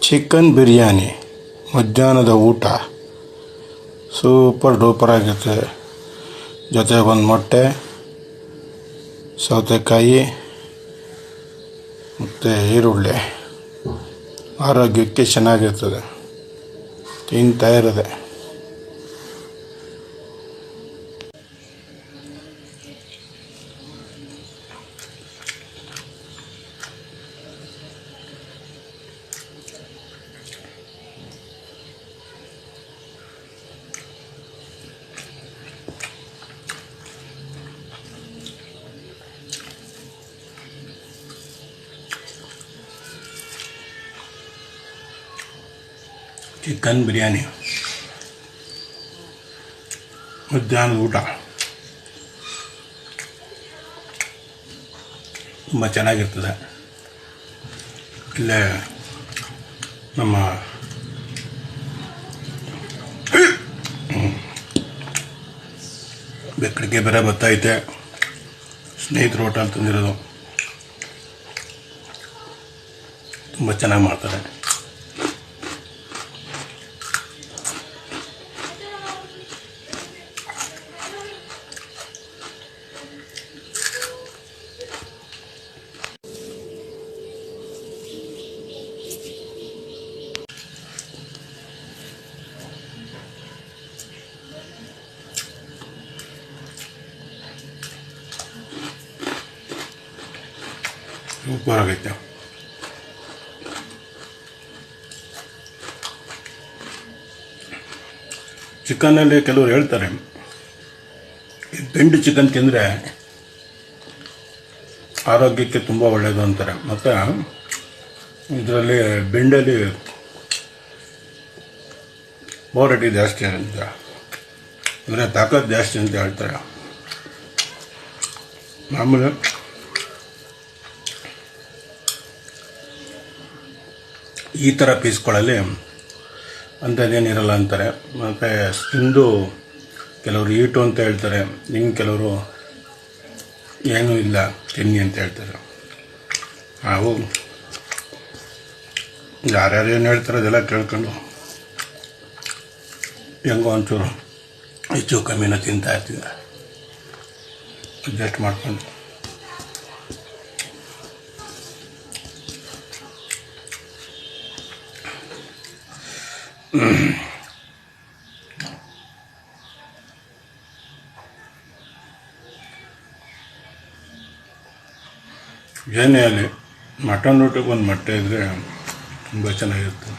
Chicken biryani ಮಧ್ಯಾಹ್ನದ ಊಟ super duper ಆಗಿರ್ತದೆ. ಜೊತೆಗೆ ಒಂದು ಮೊಟ್ಟೆ, ಸೌತೆಕಾಯಿ ಮತ್ತು ಈರುಳ್ಳಿ. ಆರೋಗ್ಯಕ್ಕೆ ಚೆನ್ನಾಗಿರ್ತದೆ. ತಿಂತಾ ಇರೋದೆ. ಚಿಕನ್ ಬಿರಿಯಾನಿ ಮಧ್ಯಾಹ್ನದ ಊಟ ತುಂಬ ಚೆನ್ನಾಗಿರ್ತದೆ. ಇಲ್ಲೇ ನಮ್ಮ ಬೆಕ್ಕಡಿಗೆ ಬೇರೆ ಬತ್ತೈತೆ. ಸ್ನೇಹಿತರು ಹೋಟೆಲ್ ತಂದಿರೋದು ತುಂಬ ಚೆನ್ನಾಗಿ ಮಾಡ್ತಾರೆ. ಸೂಪರ್ ಆಗೈತೆ. ಚಿಕನ್ನಲ್ಲಿ ಕೆಲವರು ಹೇಳ್ತಾರೆ ಬೆಂಡು ಚಿಕನ್ ತಿಂದರೆ ಆರೋಗ್ಯಕ್ಕೆ ತುಂಬ ಒಳ್ಳೆಯದು ಅಂತಾರೆ. ಮತ್ತು ಇದರಲ್ಲಿ ಬೆಂಡಲ್ಲಿ ಪೌರಟಿ ಜಾಸ್ತಿ ಅಂತ, ಅಂದರೆ ತಾಕತ್ತು ಜಾಸ್ತಿ ಅಂತ ಹೇಳ್ತಾರೆ. ಮಾಮೂಲಿ ಈ ಥರ ಪೀಸ್ಗಳಲ್ಲಿ ಅಂಥದ್ದೇನಿರಲ್ಲ ಅಂತಾರೆ. ಮತ್ತು ಸ್ಕಿಂದು ಕೆಲವರು ಈಟು ಅಂತ ಹೇಳ್ತಾರೆ, ಇನ್ನು ಕೆಲವರು ಏನೂ ಇಲ್ಲ ತಿನ್ನಿ ಅಂತ ಹೇಳ್ತಾರೆ. ನಾವು ಯಾರ್ಯಾರು ಏನು ಹೇಳ್ತಾರೆ ಅದೆಲ್ಲ ಕೇಳ್ಕೊಂಡು ಹೆಂಗೋ ಒಂಚೂರು ಹೆಚ್ಚು ಕಮ್ಮಿನ ತಿಂತಾ ಇರ್ತೀವಿ, ಅಡ್ಜಸ್ಟ್ ಮಾಡ್ಕೊಂಡು. ಏನೇ ಆಗಲಿ ಮಟನ್ ಊಟಕ್ಕೆ ಒಂದು ಮೊಟ್ಟೆ ಇದ್ದರೆ ತುಂಬ ಚೆನ್ನಾಗಿರುತ್ತೆ.